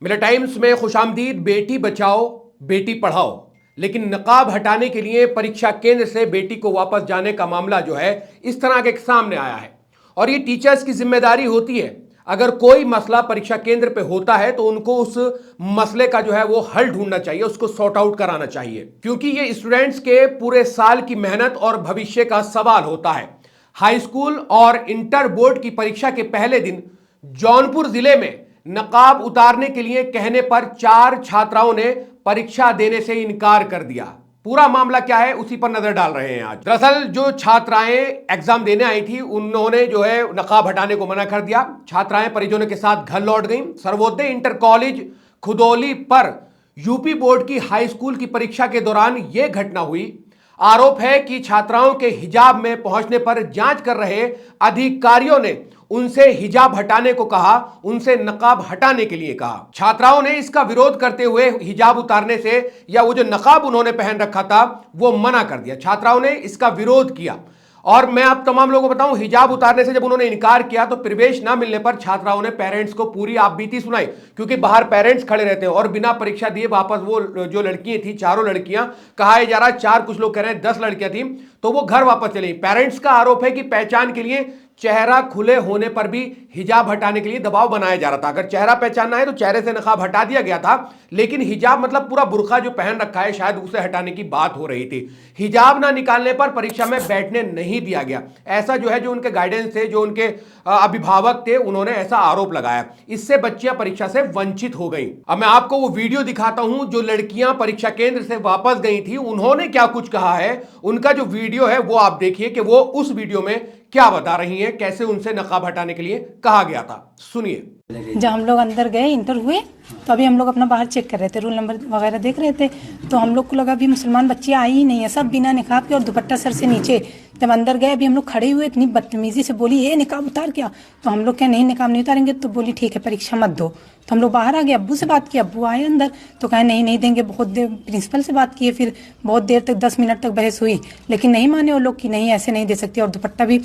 Mirror times में खुशामदीद। बेटी बचाओ बेटी पढ़ाओ, लेकिन नकाब हटाने के लिए परीक्षा केंद्र से बेटी को वापस जाने का मामला जो है इस तरह के सामने आया है। और ये टीचर्स की जिम्मेदारी होती है, अगर कोई मसला परीक्षा केंद्र पे होता है तो उनको उस मसले का जो है वो हल ढूंढना चाहिए, उसको सॉर्ट आउट कराना चाहिए, क्योंकि ये स्टूडेंट्स के पूरे साल की मेहनत और भविष्य का सवाल होता है। हाई स्कूल और इंटर बोर्ड की परीक्षा के पहले दिन जौनपुर जिले में नकाब उतारने के लिए कहने पर 4 छात्राओं ने परीक्षा देने से इनकार कर दिया। पूरा मामला क्या है उसी पर नजर डाल रहे हैं आज। दरअसल जो छात्राएं एग्जाम देने आई थी उन्होंने जो है नकाब हटाने को मना कर दिया। छात्राएं परिजनों के साथ घर लौट गईं। सर्वोदय इंटर कॉलेज खुदौली पर यूपी बोर्ड की हाई स्कूल की परीक्षा के दौरान यह घटना हुई। आरोप है कि छात्राओं के हिजाब में पहुंचने पर जांच कर रहे अधिकारियों ने उनसे हिजाब हटाने को कहा, उनसे नकाब हटाने के लिए कहा। छात्राओं ने इसका विरोध करते हुए हिजाब उतारने से या वो जो नकाब उन्होंने पहन रखा था वो मना कर दिया। छात्राओं ने इसका विरोध किया और मैं आप तमाम लोगों को बताऊं, हिजाब उतारने से जब उन्होंने इनकार किया तो प्रवेश ना मिलने पर छात्राओं ने पेरेंट्स को पूरी आपबीती सुनाई, क्योंकि बाहर पेरेंट्स खड़े रहते हैं और बिना परीक्षा दिए वापस वो जो लड़कियां थी, चारों लड़कियां, कहा जा रहा 4, कुछ लोग कह रहे हैं 10 लड़कियां थी, तो वो घर वापस चली। पेरेंट्स का आरोप है कि पहचान के लिए चेहरा खुले होने पर भी हिजाब हटाने के लिए दबाव बनाया जा रहा था। अगर चेहरा पहचानना है तो चेहरे से नकाब हटा दिया गया था, लेकिन हिजाब मतलब पूरा बुर्का जो पहन रखा है शायद उसे हटाने की बात हो रही थी। हिजाब ना निकालने पर परीक्षा में बैठने नहीं दिया गया, ऐसा जो है जो उनके गाइडेंस थे, जो उनके अभिभावक थे, उन्होंने ऐसा आरोप लगाया। इससे बच्चियां परीक्षा से वंचित हो गई। अब मैं आपको वो वीडियो दिखाता हूं जो लड़कियां परीक्षा केंद्र से वापस गई थी, उन्होंने क्या कुछ कहा है। उनका जो वीडियो है वो आप देखिए कि वो उस वीडियो में क्या बता रही हैं, कैसे उनसे नकाब हटाने के लिए कहा गया था। सुनिए। जब हम लोग अंदर गए इंटर हुए तो अभी हम लोग अपना बाहर चेक कर रहे थे, रोल नंबर वगैरह देख रहे थे, तो हम लोग को लगा अभी मुसलमान बच्चियां आई ही नहीं है, सब बिना निकाब के और दुपट्टा सर से नीचे। जब अंदर गए अभी हम लोग खड़े हुए, इतनी बदतमीजी से बोली ये निकाब उतार क्या, तो हम लोग क्या नहीं निकाब नहीं उतारेंगे, तो बोली ठीक है परीक्षा मत दो। तो हम लोग बाहर आ गए, अब्बू से बात की, अब्बू आए अंदर तो कहे नहीं देंगे। बहुत देर प्रिंसिपल से बात किए, फिर बहुत देर तक 10 मिनट तक बहस हुई, लेकिन नहीं माने वो लोग कि नहीं ऐसे नहीं दे सकती। और दुपट्टा भी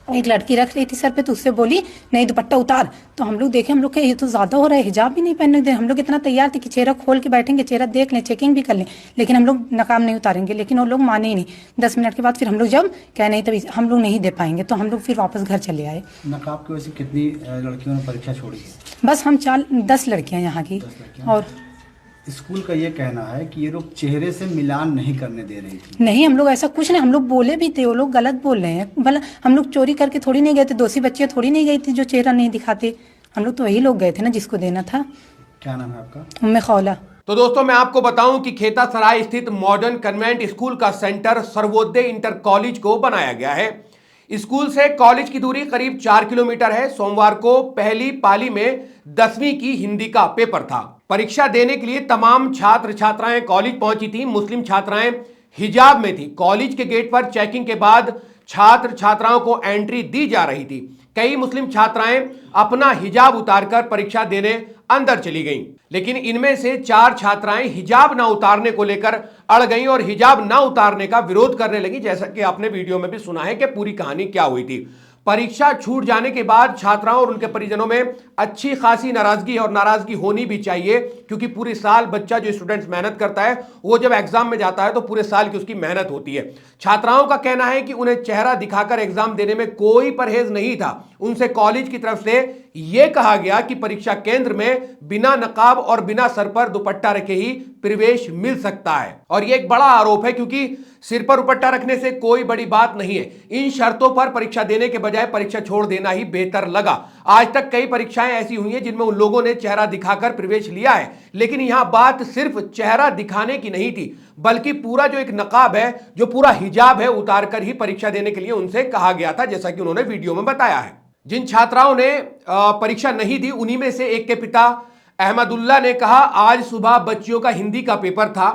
एक लड़की रख रही थी सर पे, तो उससे बोली नहीं दुपट्टा उतार। तो हम लोग देखे, हम लोग के ये तो ज्यादा हो रहा है, हिजाब भी नहीं पहनने दे। हम लोग इतना तैयार थे कि चेहरा खोल के बैठेंगे, चेहरा देख लें, चेकिंग भी कर लें, लेकिन हम लोग नकाब नहीं उतारेंगे, लेकिन वो लोग माने ही नहीं। 10 मिनट के बाद फिर हम लोग जब कहे नहीं तभी हम लोग नहीं दे पाएंगे, तो हम लोग फिर वापस घर चले आए। नकाब की वजह से कितनी लड़कियों ने परीक्षा छोड़ी है? बस हम 10 लड़कियां यहाँ की। और स्कूल का ये कहना है कि ये लोग चेहरे से मिलान नहीं करने दे रही थी। नहीं, हम लोग ऐसा कुछ नहीं, हम लोग बोले भी थे, वो लोग गलत बोल रहे हैं। भला हम लोग चोरी करके थोड़ी नहीं गए थे, दोषी बच्चियां थोड़ी नहीं गई थी जो चेहरा नहीं दिखाते। हम लोग तो वही लोग गए थे ना जिसको देना था। क्या नाम है आपका? उम्मे खौला। तो दोस्तों मैं आपको बताऊं कि खेता सराय स्थित मॉडर्न कन्वेंट स्कूल का सेंटर सर्वोदय इंटर कॉलेज को बनाया गया है। स्कूल से कॉलेज की दूरी करीब 4 किलोमीटर है। सोमवार को पहली पाली में 10वीं की हिंदी का पेपर था। परीक्षा देने के लिए तमाम छात्र छात्राएं कॉलेज पहुंची थी। मुस्लिम छात्राएं हिजाब में थी। कॉलेज के गेट पर चेकिंग के बाद छात्र छात्राओं को एंट्री दी जा रही थी। कई मुस्लिम छात्राएं अपना हिजाब उतारकर परीक्षा देने अंदर चली गईं, लेकिन इनमें से 4 छात्राएं हिजाब ना उतारने को लेकर अड़ गईं और हिजाब ना उतारने का विरोध करने लगी। जैसा कि आपने वीडियो में भी सुना है कि पूरी कहानी क्या हुई थी। परीक्षा छूट जाने के बाद छात्राओं और उनके परिजनों में अच्छी खासी नाराजगी, और नाराजगी होनी भी चाहिए, क्योंकि पूरे साल बच्चा जो स्टूडेंट्स मेहनत करता है वो जब एग्जाम में जाता है तो पूरे साल की उसकी मेहनत होती है। छात्राओं का कहना है कि उन्हें चेहरा दिखाकर एग्जाम देने में कोई परहेज नहीं था। उनसे कॉलेज की तरफ से यह कहा गया कि परीक्षा केंद्र में बिना नकाब और बिना सर पर दुपट्टा रखे ही प्रवेश मिल सकता है। और यह एक बड़ा आरोप है, क्योंकि सिर पर दुपट्टा रखने से कोई बड़ी बात नहीं है। इन शर्तों पर परीक्षा देने के बजाय परीक्षा छोड़ देना ही बेहतर लगा। आज तक कई परीक्षाएं ऐसी हुई हैं जिनमें उन लोगों ने चेहरा दिखाकर प्रवेश लिया है, लेकिन यहां बात सिर्फ चेहरा दिखाने की नहीं थी, बल्कि पूरा जो एक नकाब है, जो पूरा हिजाब है, उतार कर ही परीक्षा देने के लिए उनसे कहा गया था, जैसा कि उन्होंने वीडियो में बताया है। जिन छात्राओं ने परीक्षा नहीं दी उन्हीं में से एक के पिता अहमदुल्ला ने कहा, आज सुबह बच्चियों का हिंदी का पेपर था,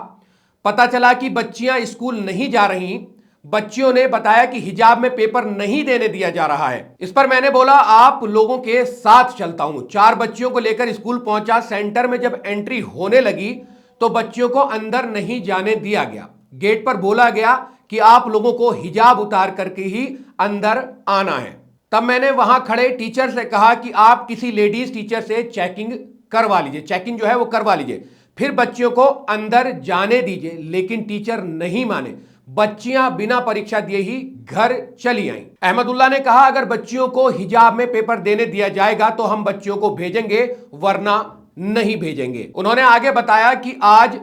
पता चला कि बच्चियां स्कूल नहीं जा रही। बच्चियों ने बताया कि हिजाब में पेपर नहीं देने दिया जा रहा है। इस पर मैंने बोला आप लोगों के साथ चलता हूं। 4 बच्चियों को लेकर स्कूल पहुंचा। सेंटर में जब एंट्री होने लगी तो बच्चियों को अंदर नहीं जाने दिया गया। गेट पर बोला गया कि आप लोगों को हिजाब उतार करके ही अंदर आना है। तब मैंने वहां खड़े टीचर से कहा कि आप किसी लेडीज टीचर से चेकिंग करवा लीजिए, चेक इन जो है वो करवा लीजिए, फिर बच्चियों को अंदर जाने दीजिए। लेकिन टीचर नहीं माने, बच्चियां बिना परीक्षा दिए ही घर चली आईं। अहमदुल्लाह ने कहा अगर बच्चियों को हिजाब में पेपर देने दिया जाएगा तो हम बच्चियों को भेजेंगे, वरना नहीं भेजेंगे। उन्होंने आगे बताया कि आज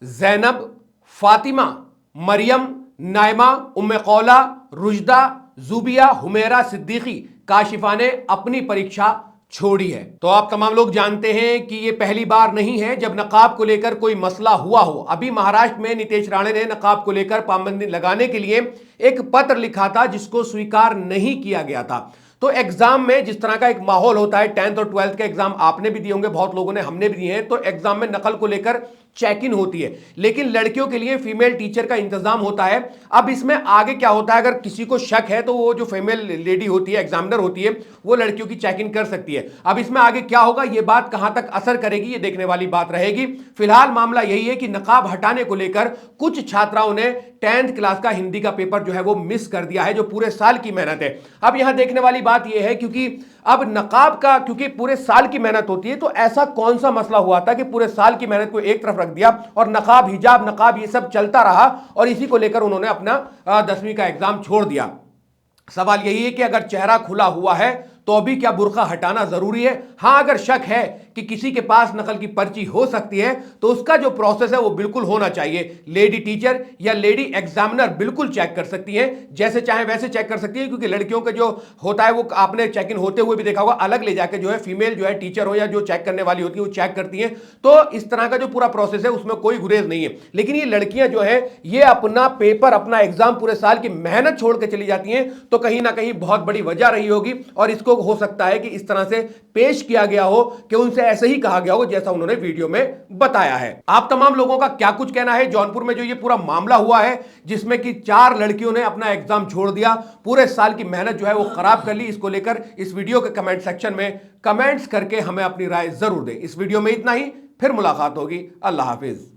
जैनब, फातिमा, मरियम, नाइमा, उम्मे कौला, रुजदा, जुबिया, हुमेरा, सिद्दीकी, काशिफा ने अपनी परीक्षा छोड़ी है। तो आप तमाम लोग जानते हैं कि यह पहली बार नहीं है जब नकाब को लेकर कोई मसला हुआ हो। अभी महाराष्ट्र में नीतीश राणे ने नकाब को लेकर पाबंदी लगाने के लिए एक पत्र लिखा था जिसको स्वीकार नहीं किया गया था। तो एग्जाम में जिस तरह का एक माहौल होता है, 10th और 12th के एग्जाम आपने भी दिए होंगे, बहुत लोगों ने, हमने भी दिए हैं, तो एग्जाम में नकल को लेकर चेक इन होती है, लेकिन लड़कियों के लिए फीमेल टीचर का इंतजाम होता है। अब इसमें आगे क्या होता है, अगर किसी को शक है तो वो जो फीमेल लेडी होती है, एग्जामिनर होती है, वो लड़कियों की चेक इन कर सकती है। अब इसमें आगे क्या होगा, ये बात कहां तक असर करेगी, ये देखने वाली बात रहेगी। फिलहाल मामला यही है कि नकाब हटाने को लेकर कुछ छात्राओं ने 10th क्लास का हिंदी का पेपर जो है वो मिस कर दिया है, जो पूरे साल की मेहनत है। अब यहां देखने वाली बात यह है क्योंकि अब नकाब का, क्योंकि पूरे साल की मेहनत होती है, तो ऐसा कौन सा मसला हुआ था कि पूरे साल की मेहनत को एक तरफ रख दिया और नकाब, हिजाब, नकाब ये सब चलता रहा और इसी को लेकर उन्होंने अपना 10वीं का एग्जाम छोड़ दिया। सवाल यही है कि अगर चेहरा खुला हुआ है तो अभी क्या बुर्का हटाना जरूरी है? हां, अगर शक है कि किसी के पास नकल की पर्ची हो सकती है तो उसका जो प्रोसेस है वो बिल्कुल होना चाहिए। लेडी टीचर या लेडी एग्जामिनर बिल्कुल चेक कर सकती हैं, जैसे चाहे वैसे चेक कर सकती है, क्योंकि लड़कियों का जो होता है वो आपने चेक इन होते हुए भी देखा होगा, अलग ले जाके जो है फीमेल जो है टीचर हो या जो चेक करने वाली होती है वो चेक करती हैं। तो इस तरह का जो पूरा प्रोसेस है उसमें कोई गुरेज नहीं है। लेकिन ये लड़कियां जो है ये अपना पेपर, अपना एग्जाम, पूरे साल की मेहनत छोड़ के चली जाती हैं, तो कहीं ना कहीं बहुत बड़ी वजह रही होगी और इसको हो सकता है कि इस तरह से पेश किया गया हो कि उनसे ऐसे ही कहा गया हो जैसा उन्होंने वीडियो में बताया है। आप तमाम लोगों का क्या कुछ कहना है? जौनपुर में जो ये पूरा मामला हुआ है जिसमें कि 4 लड़कियों ने अपना एग्जाम छोड़ दिया, पूरे साल की मेहनत जो है वो खराब कर ली, इसको लेकर इस वीडियो के कमेंट सेक्शन में कमेंट्स करके हमें अपनी राय जरूर दें। इस वीडियो में इतना ही, फिर मुलाकात होगी। अल्लाह हाफिज।